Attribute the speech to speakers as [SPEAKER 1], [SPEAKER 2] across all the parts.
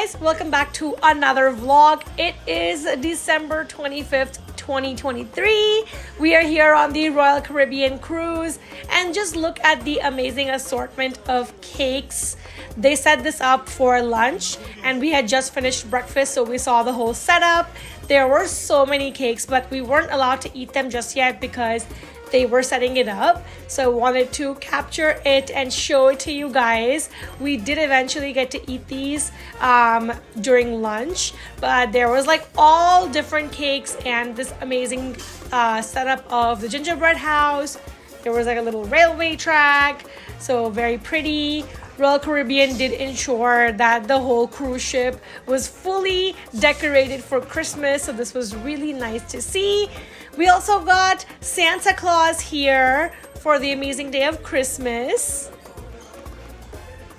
[SPEAKER 1] guys, welcome back to another vlog. It is December 25th, 2023. We are here on the Royal Caribbean cruise and just look at the amazing assortment of cakes. They set this up for lunch and we had just finished breakfast, so we saw the whole setup. There were so many cakes, but we weren't allowed to eat them just yet because they were setting it up, so I wanted to capture it and show it to you guys. We did eventually get to eat these during lunch, but there was like all different cakes and this amazing setup of the gingerbread house. There was like a little railway track, so very pretty. Royal Caribbean did ensure that the whole cruise ship was fully decorated for Christmas, so this was really nice to see. We also got Santa Claus here for the amazing day of Christmas.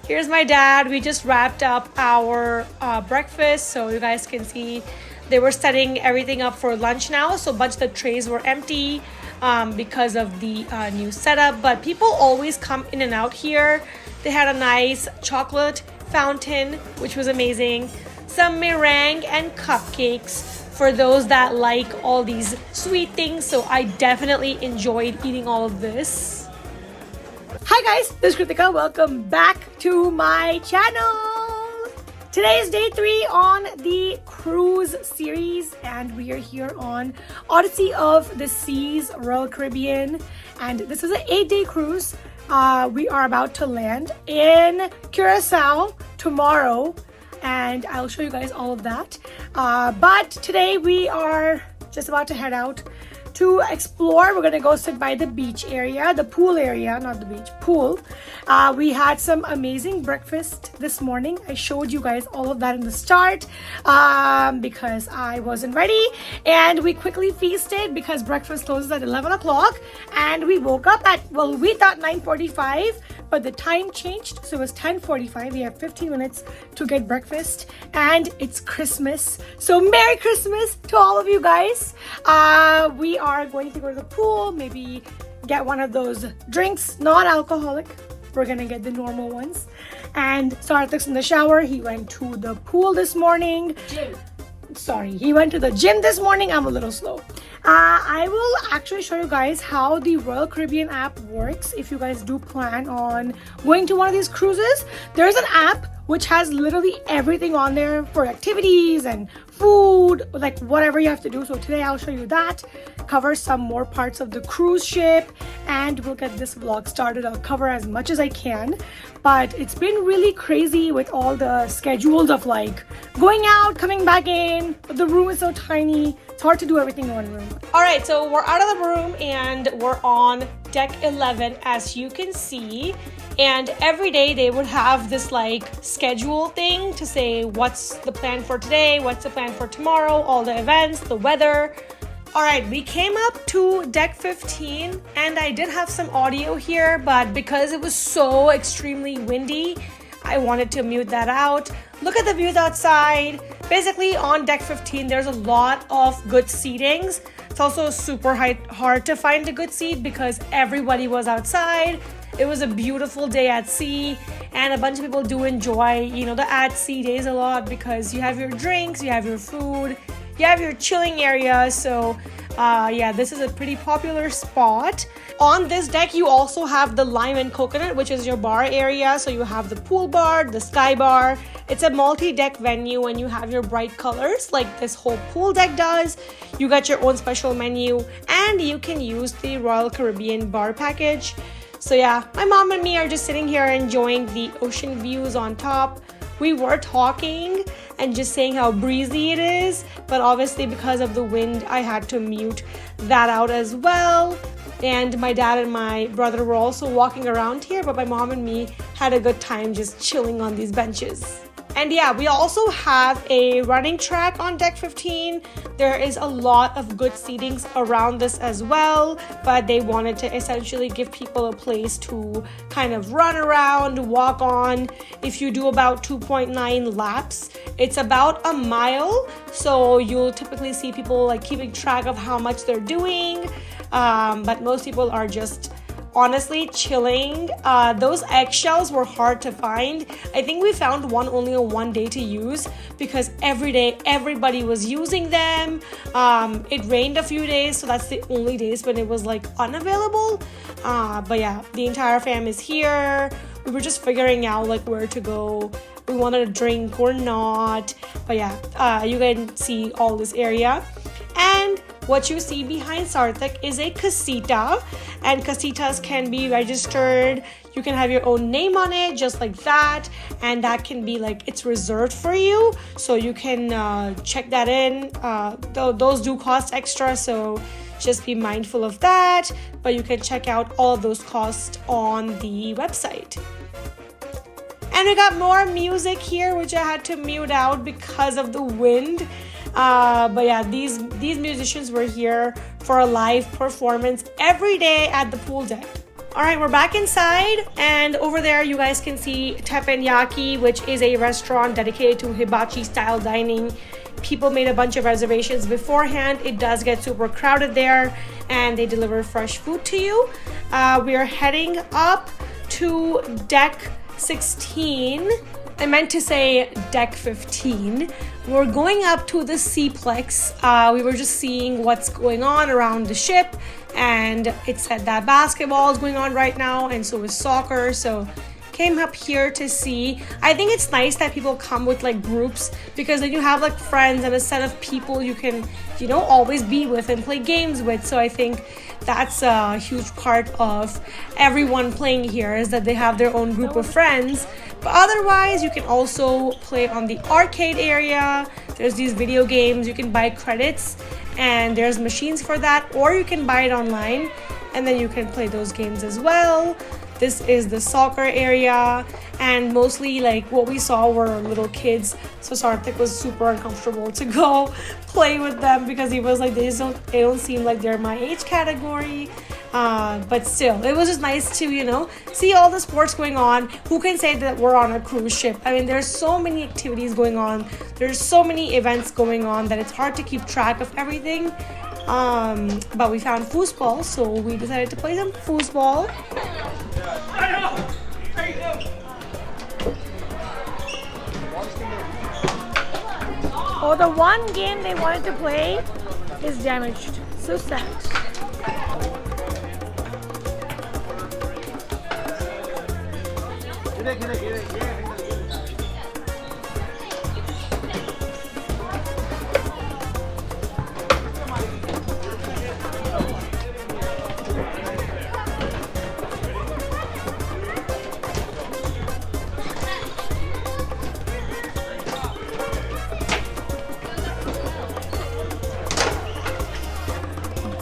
[SPEAKER 1] Here's my dad. We just wrapped up our breakfast, so you guys can see they were setting everything up for lunch now, so a bunch of the trays were empty because of the new setup, but people always come in and out here. They had a nice chocolate fountain, which was amazing, some meringue and cupcakes for those that like all these sweet things, so I definitely enjoyed eating all of this. Hi guys, this is Kritika. Welcome back to my channel. Today is day 3 on the cruise series and we are here on Odyssey of the Seas, Royal Caribbean, and this is an 8-day cruise. We are about to land in Curacao tomorrow and I'll show you guys all of that. But today we are just about to head out to explore. We're gonna go sit by the beach area, the pool area, not the beach, pool. We had some amazing breakfast this morning. I showed you guys all of that in the start because I wasn't ready, and we quickly feasted because breakfast closes at 11 o'clock and we woke up at, well, we thought 9:45, but the time changed, so it was 10:45. We have 15 minutes to get breakfast and it's Christmas, so Merry Christmas to all of you guys. We are going to go to the pool, maybe get one of those drinks, not alcoholic. We're gonna get the normal ones. And Sarthak's in the shower. He went to the pool this morning. He went to the gym this morning. I'm a little slow. I will actually show you guys how the Royal Caribbean app works if you guys do plan on going to one of these cruises. There's an app which has literally everything on there for activities and food, like whatever you have to do. So today I'll show you that, cover some more parts of the cruise ship, and we'll get this vlog started. I'll cover as much as I can, but it's been really crazy with all the schedules of like going out, coming back in, but the room is so tiny. It's hard to do everything in one room. All right, so we're out of the room and we're on deck 11, as you can see. And every day they would have this like schedule thing to say what's the plan for today, what's the plan for tomorrow, all the events, the weather. All right, we came up to deck 15 and I did have some audio here, but because it was so extremely windy, I wanted to mute that out. Look at the views outside. Basically on deck 15, there's a lot of good seatings. It's also super hard to find a good seat because everybody was outside. It was a beautiful day at sea and a bunch of people do enjoy, you know, the at sea days a lot because you have your drinks, you have your food, you have your chilling area. So yeah, this is a pretty popular spot. On this deck, you also have the lime and coconut, which is your bar area. So you have the pool bar, the sky bar. It's a multi-deck venue and you have your bright colors like this whole pool deck does. You got your own special menu and you can use the Royal Caribbean bar package. So yeah, my mom and me are just sitting here enjoying the ocean views on top. We were talking and just saying how breezy it is, but obviously because of the wind, I had to mute that out as well. And my dad and my brother were also walking around here, but my mom and me had a good time just chilling on these benches. And yeah, we also have a running track on deck 15. There is a lot of good seatings around this as well, but they wanted to essentially give people a place to kind of run around, walk on. If you do about 2.9 laps, it's about a mile. So you'll typically see people like keeping track of how much they're doing. But most people are just honestly chilling. Those eggshells were hard to find. I think we found one only on one day to use because every day everybody was using them. It rained a few days, so that's the only days when it was like unavailable. But yeah, the entire fam is here. We were just figuring out like where to go. We wanted a drink or not. But yeah, you can see all this area. And what you see behind Sarthak is a casita, and casitas can be registered. You can have your own name on it, just like that, and that can be like it's reserved for you, so you can check that in. Those do cost extra, so just be mindful of that, but you can check out all of those costs on the website. And we got more music here, which I had to mute out because of the wind. But yeah, these musicians were here for a live performance every day at the pool deck. All right, we're back inside, and over there you guys can see Teppanyaki, which is a restaurant dedicated to hibachi style dining. People made a bunch of reservations beforehand. It does get super crowded there, and they deliver fresh food to you. We are heading up to deck 16. I meant to say deck 15. We're going up to the Seaplex. We were just seeing what's going on around the ship, and it said that basketball is going on right now, and so is soccer. So came up here to see. I think it's nice that people come with like groups, because then you have like friends and a set of people you can, you know, always be with and play games with. So I think that's a huge part of everyone playing here, is that they have their own group of friends. But otherwise, you can also play on the arcade area. There's these video games. You can buy credits, and there's machines for that, or you can buy it online, and then you can play those games as well. This is the soccer area, and mostly like what we saw were little kids. So Sarthak was super uncomfortable to go play with them, because he was like, they don't seem like they're my age category. But still, it was just nice to, you know, see all the sports going on. Who can say that we're on a cruise ship? I mean, there's so many activities going on. There's so many events going on that it's hard to keep track of everything. But we found foosball, so we decided to play some foosball. Oh, the one game they wanted to play is damaged. So sad.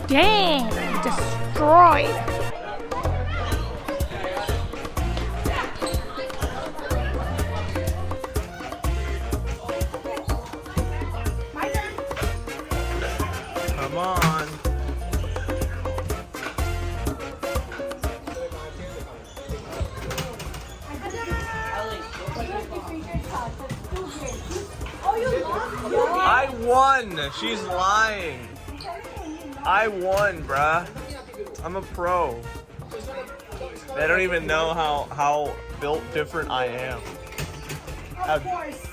[SPEAKER 1] Dang, destroyed.
[SPEAKER 2] Come on. I won. She's lying. I won, bruh. I'm a pro. They don't even know how built different I am. How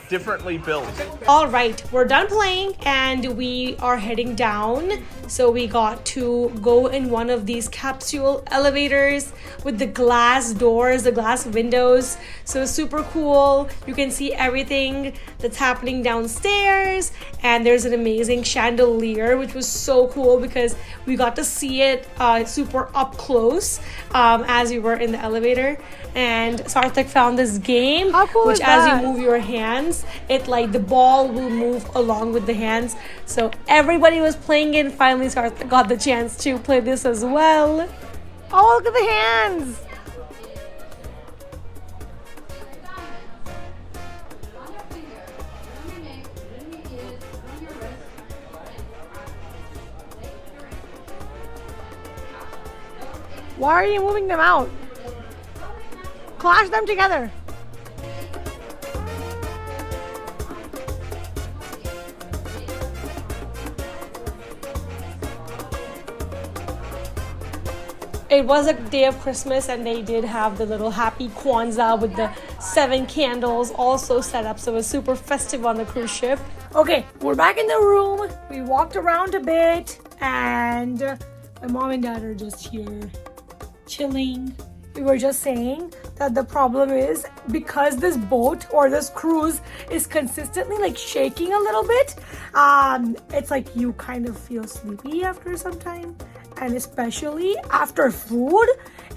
[SPEAKER 2] differently built.
[SPEAKER 1] All right, we're done playing and we are heading down. So we got to go in one of these capsule elevators with the glass doors, the glass windows. So super cool. You can see everything that's happening downstairs, and there's an amazing chandelier, which was so cool because we got to see it super up close as we were in the elevator. And Sarthak found this game, which as you move your hands, it like the ball will move along with the hands. So everybody was playing it. Finally, Sarthak got the chance to play this as well. Oh, look at the hands! Why are you moving them out? Clash them together. it was a day of Christmas, and they did have the little happy Kwanzaa with the 7 candles also set up. So it was super festive on the cruise ship. Okay, we're back in the room. We walked around a bit, and my mom and dad are just here chilling. We were just saying that the problem is because this boat or this cruise is consistently like shaking a little bit, it's like you kind of feel sleepy after some time, and especially after food.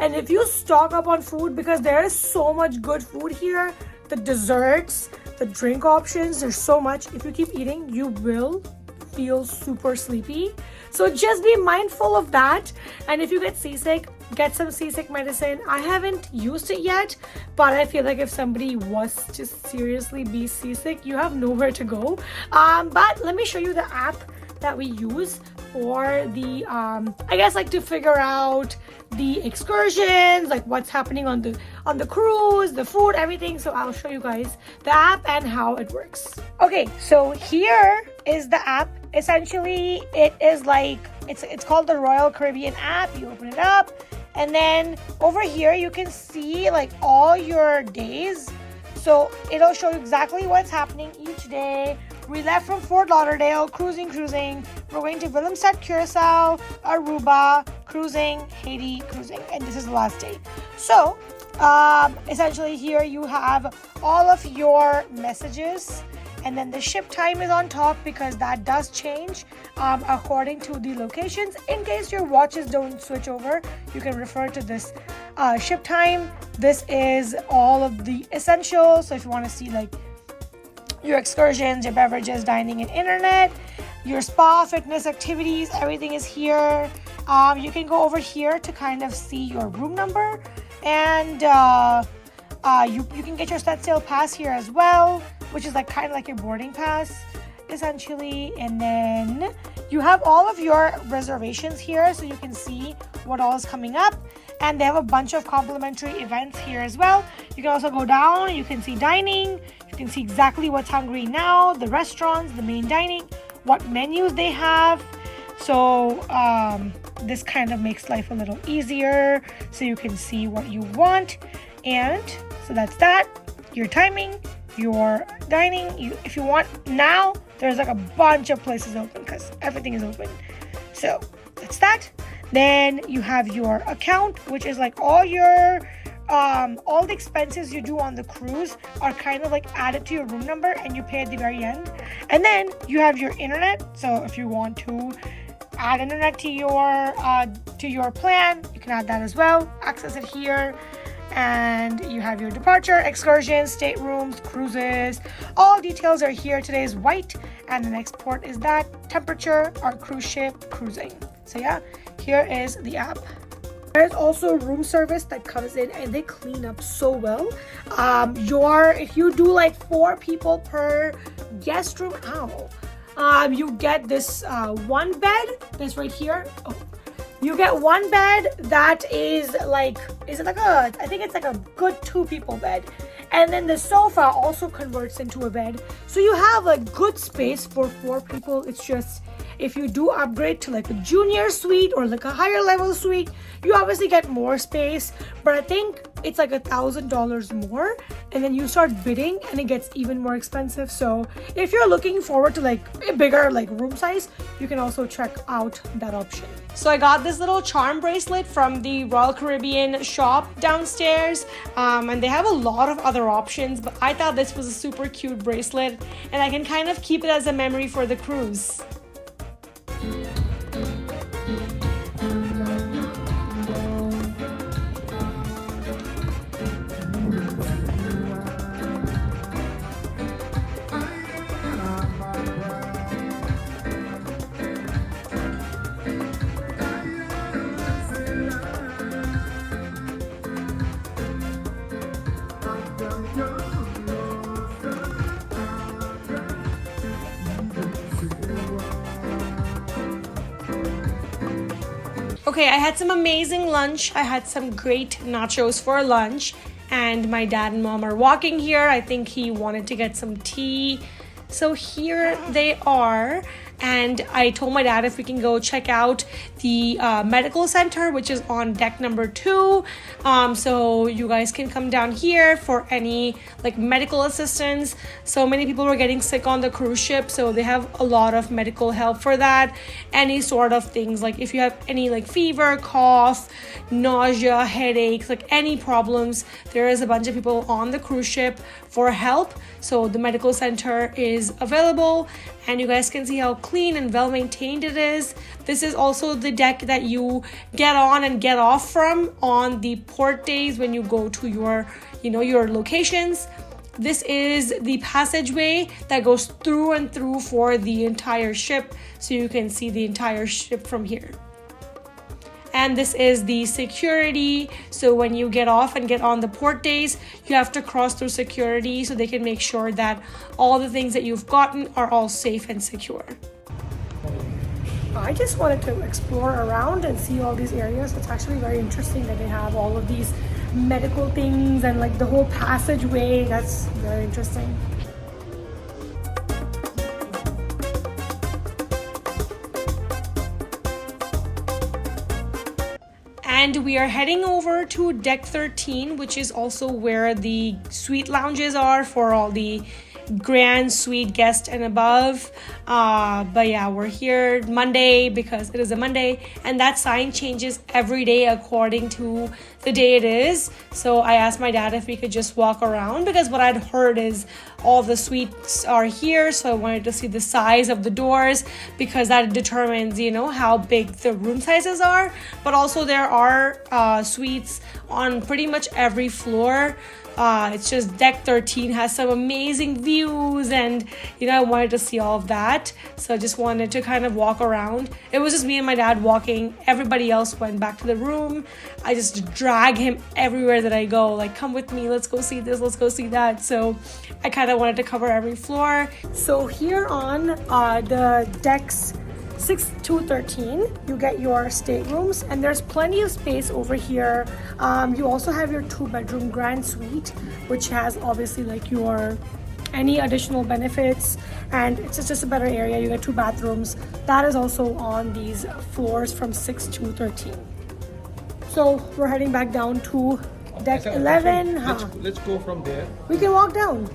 [SPEAKER 1] And if you stock up on food, because there is so much good food here, the desserts, the drink options, there's so much. If you keep eating, you will feel super sleepy. So just be mindful of that. And if you get seasick, get some seasick medicine. I haven't used it yet, but I feel like if somebody was to seriously be seasick, you have nowhere to go. But let me show you the app that we use for the I guess like to figure out the excursions, like what's happening on the cruise, the food, everything. So I'll show you guys the app and how it works. Okay, so here is the app. Essentially, it is like it's called the Royal Caribbean app. You open it up, and then over here you can see like all your days. So it'll show you exactly what's happening each day. We left from Fort Lauderdale, cruising. We're going to Willemstad, Curacao, Aruba, cruising, Haiti, cruising, and this is the last day. So essentially here you have all of your messages, and then the ship time is on top because that does change according to the locations. In case your watches don't switch over, you can refer to this ship time. This is all of the essentials. So if you want to see like your excursions, your beverages, dining and internet, your spa, fitness activities, everything is here. You can go over here to kind of see your room number, and you can get your set sail pass here as well, which is like kind of like your boarding pass essentially. And then you have all of your reservations here, so you can see what all is coming up, and they have a bunch of complimentary events here as well. You can also go down, you can see dining, you can see exactly what's hungry now, the restaurants, the main dining, what menus they have. So this kind of makes life a little easier, so you can see what you want. And so that's that, your timing, your dining. If you want now, there's like a bunch of places open because everything is open. So that's that. Then you have your account, which is like all your all the expenses you do on the cruise are kind of like added to your room number, and you pay at the very end. And then you have your internet. So if you want to add internet to your plan, you can add that as well. Access it here. And you have your departure, excursions, staterooms, cruises. All details are here. Today is white, and the next port is that. Temperature, our cruise ship, cruising. So yeah, here is the app. There's also room service that comes in, and they clean up so well. If you do like 4 people per guest room, you get this one bed that's right here. You get one bed that is like, I think it's like a good 2 people bed. And then the sofa also converts into a bed. So you have a good space for 4 people. It's just, if you do upgrade to like a junior suite or like a higher level suite, you obviously get more space, but I think it's like $1,000 more, and then you start bidding and it gets even more expensive. So if you're looking forward to like a bigger like room size, you can also check out that option. So I got this little charm bracelet from the Royal Caribbean shop downstairs, and they have a lot of other options, but I thought this was a super cute bracelet, and I can kind of keep it as a memory for the cruise. Okay, I had some amazing lunch. I had some great nachos for lunch, and my dad and mom are walking here. I think he wanted to get some tea. So here they are. And I told my dad if we can go check out the medical center, which is on deck number 2. So you guys can come down here for any like medical assistance. So many people were getting sick on the cruise ship, so they have a lot of medical help for that. Any sort of things, like if you have any like fever, cough, nausea, headaches, like any problems, there is a bunch of people on the cruise ship for help. So the medical center is available, and you guys can see how clean and well maintained it is. This is also the deck that you get on and get off from on the port days when you go to your, your locations. This is the passageway that goes through and through for the entire ship, so you can see the entire ship from here. And this is the security. So when you get off and get on the port days, you have to cross through security so they can make sure that all the things that you've gotten are all safe and secure. I just wanted to explore around and see all these areas. It's actually very interesting that they have all of these medical things and like the whole passageway. That's very interesting. And we are heading over to deck 13, which is also where the suite lounges are for all the grand suite guests and above. But yeah, we're here Monday because it is a Monday, and that sign changes every day according to the day it is. So I asked my dad if we could just walk around, because what I'd heard is all the suites are here, so I wanted to see the size of the doors, because that determines, how big the room sizes are. But also there are suites on pretty much every floor. It's just deck 13 has some amazing views, and I wanted to see all of that, so I just wanted to kind of walk around. It was just me and my dad walking. Everybody else went back to the room. I just drag him everywhere that I go, like, come with me, let's go see this, let's go see that. So I kind of wanted to cover every floor. So here on the decks 6 to 13, you get your staterooms, and there's plenty of space over here. You also have your 2-bedroom grand suite, which has obviously like your any additional benefits, and it's just a better area. You get 2 bathrooms. That is also on these floors from 6 to 13. So we're heading back down to deck 11.
[SPEAKER 3] Let's go from there.
[SPEAKER 1] We can walk down.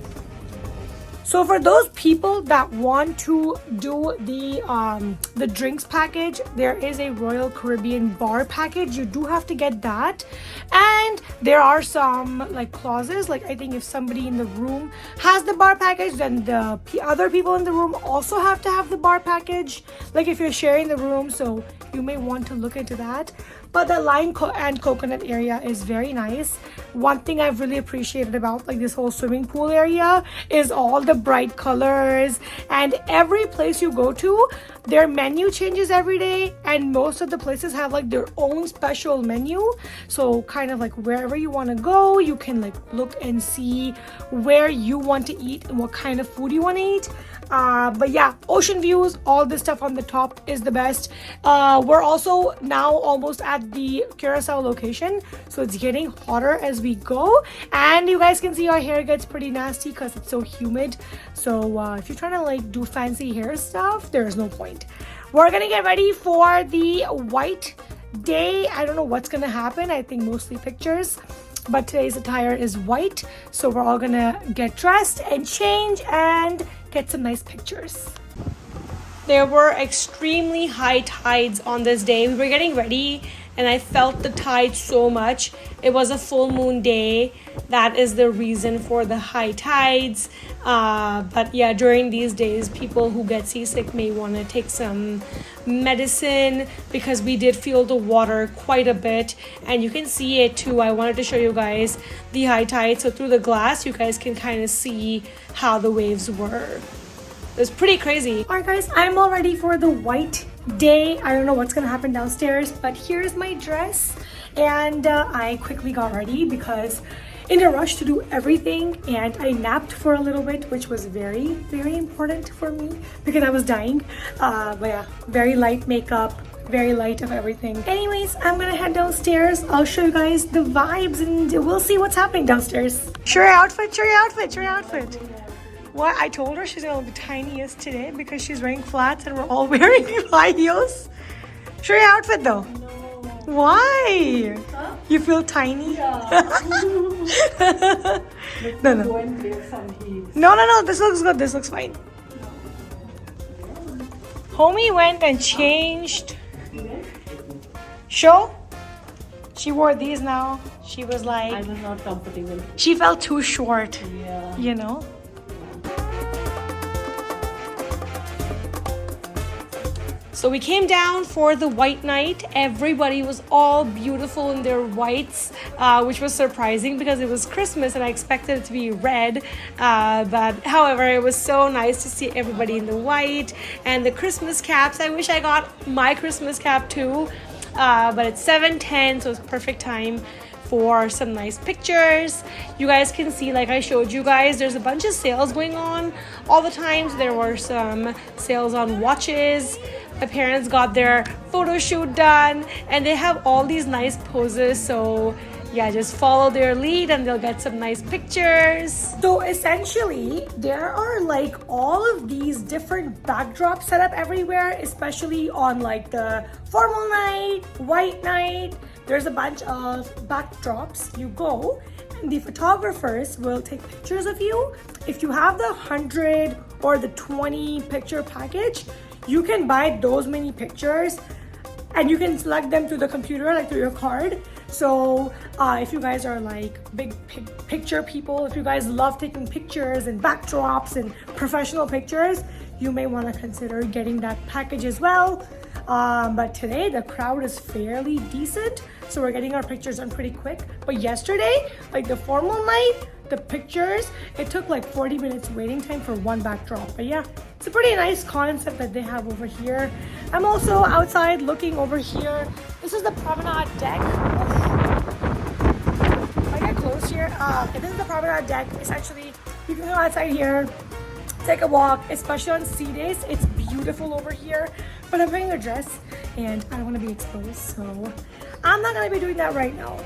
[SPEAKER 1] So for those people that want to do the drinks package, there is a Royal Caribbean bar package. You do have to get that, and there are some like clauses, like I think if somebody in the room has the bar package, then the other people in the room also have to have the bar package, like if you're sharing the room. So you may want to look into that. But the lime and coconut area is very nice. One thing I've really appreciated about like this whole swimming pool area is all the bright colors, and every place you go to, their menu changes every day, and most of the places have like their own special menu. So kind of like wherever you want to go, you can like look and see where you want to eat and what kind of food you want to eat. But yeah, ocean views, all this stuff on the top is the best. We're also now almost at the Curacao location, so it's getting hotter as we go, and you guys can see our hair gets pretty nasty because it's so humid. So if you're trying to like do fancy hair stuff, there's no point. We're gonna get ready for the white day. I don't know what's gonna happen. I think mostly pictures, but today's attire is white, so we're all gonna get dressed and change and get some nice pictures. There were extremely high tides on this day. We were getting ready and I felt the tide so much. It was a full moon day. That is the reason for the high tides. But yeah, during these days, people who get seasick may want to take some medicine, because we did feel the water quite a bit, and you can see it too. I wanted to show you guys the high tide, so through the glass you guys can kind of see how the waves were. It was pretty crazy. Alright guys, I'm all ready for the white day. I don't know what's gonna happen downstairs, but here's my dress, and I quickly got ready because in a rush to do everything, and I napped for a little bit, which was very, very important for me because I was dying. But yeah, very light makeup, very light of everything. Anyways, I'm gonna head downstairs. I'll show you guys the vibes and we'll see what's happening downstairs. Show your outfit, show your outfit, show your outfit. What? I told her she's gonna look the tiniest today because she's wearing flats and we're all wearing high heels. Show your outfit though. Why?
[SPEAKER 3] Huh?
[SPEAKER 1] You feel tiny?
[SPEAKER 3] Yeah.
[SPEAKER 1] No. No. This looks good. This looks fine. Homie went and changed. Show? She wore these now. She was
[SPEAKER 3] I
[SPEAKER 1] like,
[SPEAKER 3] was not comfortable.
[SPEAKER 1] she felt too short,
[SPEAKER 3] Yeah.
[SPEAKER 1] you know? So we came down for the white night. Everybody was all beautiful in their whites, which was surprising because it was Christmas and I expected it to be red. But however, it was so nice to see everybody in the white and the Christmas caps. I wish I got my Christmas cap too, but it's 7:10, so it's perfect time for some nice pictures. You guys can see, like I showed you guys, there's a bunch of sales going on all the time. So there were some sales on watches. My parents got their photo shoot done and they have all these nice poses. So yeah, just follow their lead and they'll get some nice pictures. So essentially, there are like all of these different backdrops set up everywhere, especially on like the formal night, white night. There's a bunch of backdrops. You go and the photographers will take pictures of you. If you have the 100 or the 20 picture package, you can buy those many pictures and you can select them through the computer, like through your card. So if you guys are like big picture people, if you guys love taking pictures and backdrops and professional pictures, you may want to consider getting that package as well. But today the crowd is fairly decent, so we're getting our pictures done pretty quick. But yesterday, like the formal night, the pictures, it took like 40 minutes waiting time for one backdrop. But yeah, it's a pretty nice concept that they have over here. I'm also outside looking over here. This is the promenade deck. If I get close here, this is the promenade deck. Essentially, you can go outside here, take a walk, especially on sea days. It's beautiful over here, but I'm wearing a dress and I don't want to be exposed, so I'm not going to be doing that right now.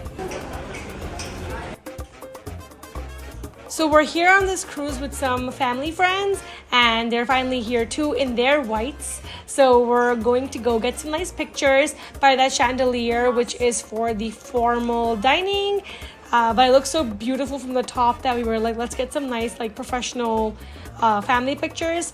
[SPEAKER 1] So we're here on this cruise with some family friends and they're finally here too in their whites. So we're going to go get some nice pictures by that chandelier, which is for the formal dining. But it looks so beautiful from the top that we were like, let's get some nice like professional family pictures.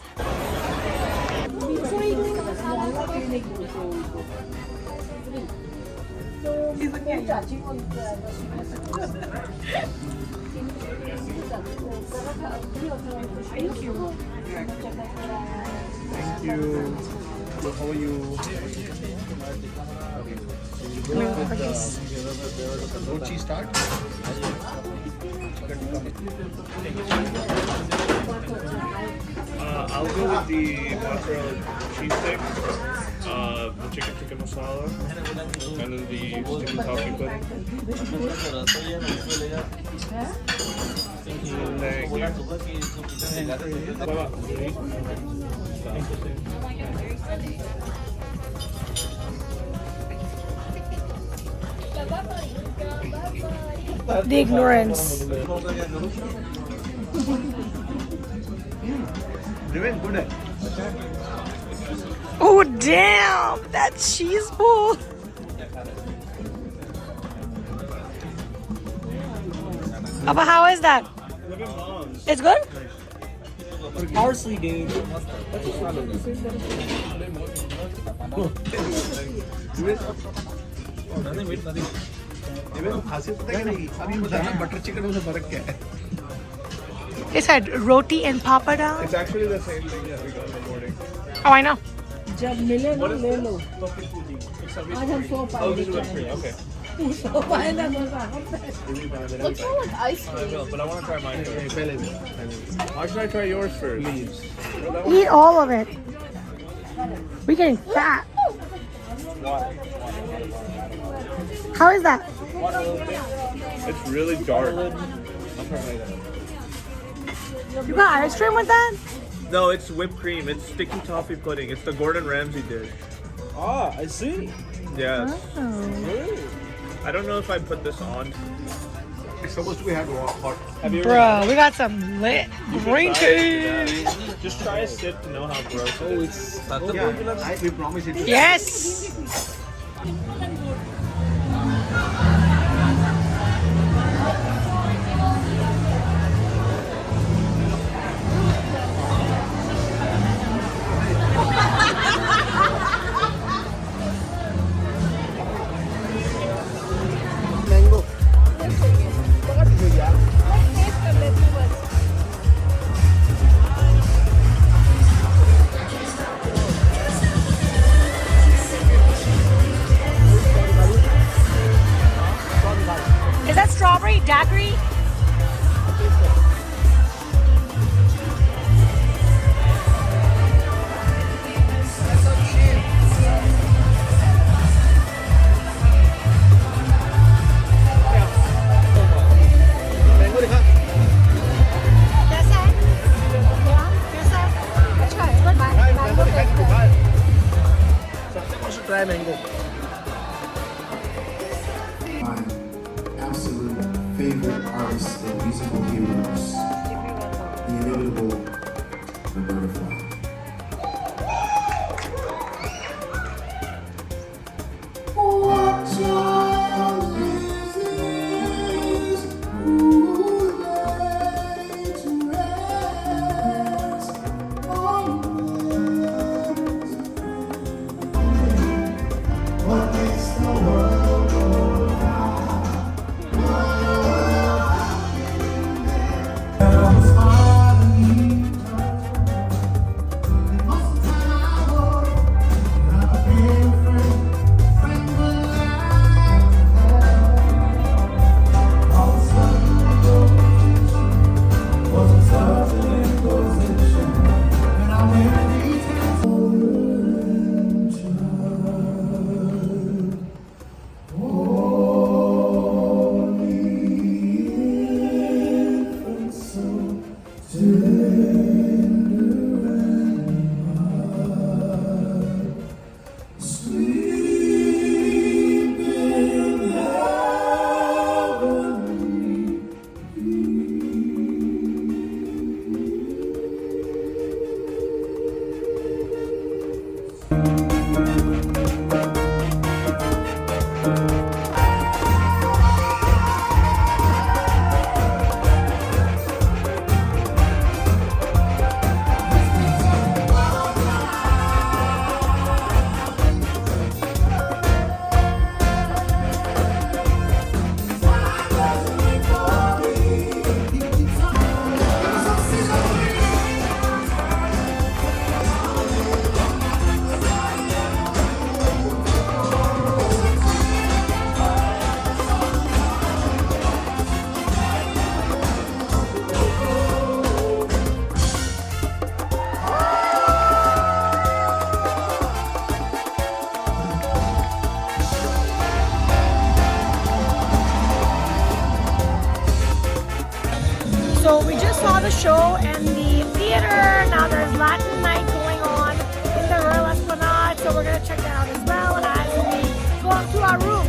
[SPEAKER 1] Thank you.
[SPEAKER 2] Thank you. How are you?
[SPEAKER 4] Rochi start.
[SPEAKER 2] I'll go with the mozzarella cheese stick, the chicken tikka masala, and then the chicken toffee pudding.
[SPEAKER 1] The ignorance. Oh damn, that cheese ball. Papa, how is that? It's good?
[SPEAKER 4] Parsley game. Butter chicken में फर्क क्या है?
[SPEAKER 1] It said roti and papada.
[SPEAKER 2] It's actually the same thing that we got in the morning.
[SPEAKER 1] Oh, I know.
[SPEAKER 3] जब मिले ना ले लो. आज हम सो
[SPEAKER 2] Oh,
[SPEAKER 3] पाएंगे.
[SPEAKER 2] this is whipped cream. Okay.
[SPEAKER 3] सो पाए ना मजा.
[SPEAKER 2] Looks more like ice cream. I will, but I want to try mine first. Why should I try yours first? Please.
[SPEAKER 1] Eat all of it. We're getting fat. How is that?
[SPEAKER 2] It's really dark. I'll try that.
[SPEAKER 1] You got ice cream with that?
[SPEAKER 2] No, it's whipped cream. It's sticky toffee pudding. It's the Gordon Ramsay dish.
[SPEAKER 4] Ah, I see.
[SPEAKER 2] Yes.
[SPEAKER 1] Oh.
[SPEAKER 2] I don't know if I put this on.
[SPEAKER 4] It's supposed to be hot.
[SPEAKER 2] Have you ever
[SPEAKER 1] Bro, we got some lit green tea.
[SPEAKER 2] just try a sip to know how gross it is.
[SPEAKER 4] Yeah, we promise it.
[SPEAKER 1] Yes.
[SPEAKER 4] Mango.
[SPEAKER 1] Is that strawberry daiquiri?
[SPEAKER 4] Mango दिखा.
[SPEAKER 1] कैसा है? कैसा है? अच्छा है. Good.
[SPEAKER 4] Mango दिखा. सबसे first try mango.
[SPEAKER 5] My absolute favorite artists and musical heroes, the inimitable Roberta Flack. What child is this who lay to rest on winds? What makes the world go round? I was finally and most of the time I was, and I've been a friend will lie. All of a sudden, the wasn't such an imposition, and I went these hands
[SPEAKER 1] So we just saw the show and the theater. Now there's Latin night going on in the Royal Esplanade. So we're gonna check that out as well as we go up to our room.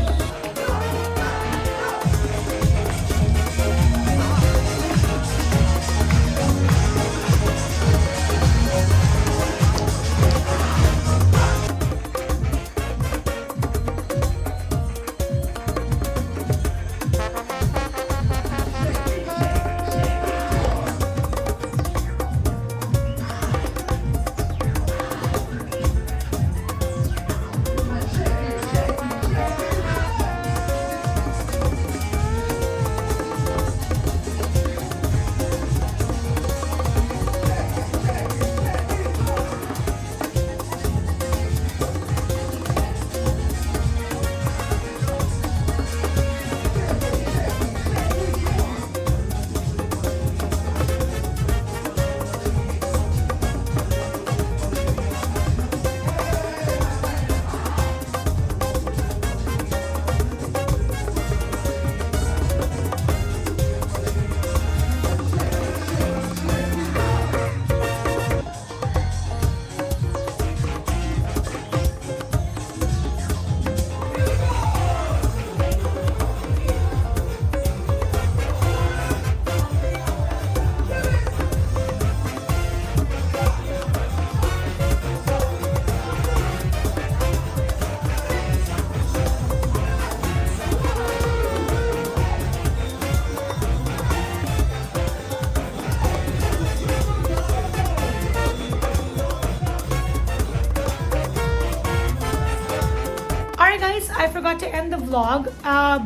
[SPEAKER 1] I forgot to end the vlog,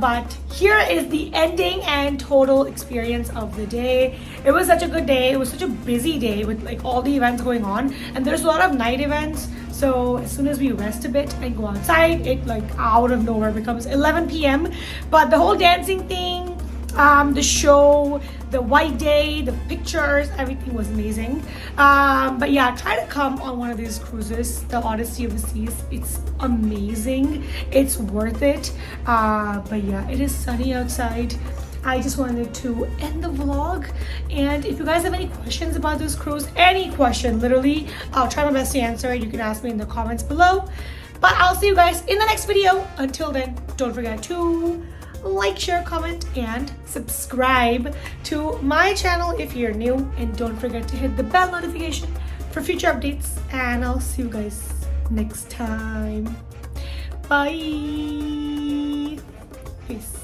[SPEAKER 1] but here is the ending and total experience of the day. It was such a good day. It was such a busy day with like all the events going on, and there's a lot of night events. So as soon as we rest a bit and go outside, it like out of nowhere becomes 11 p.m. But the whole dancing thing, the show, the white day, the pictures, everything was amazing. But yeah, try to come on one of these cruises, the Odyssey of the Seas. It's amazing. It's worth it. But yeah, it is sunny outside. I just wanted to end the vlog, and if you guys have any questions about this cruise, any question, literally, I'll try my best to answer it. You can ask me in the comments below, but I'll see you guys in the next video. Until then, don't forget to like, share, comment, and subscribe to my channel if you're new, and don't forget to hit the bell notification for future updates, and I'll see you guys next time. Bye. Peace.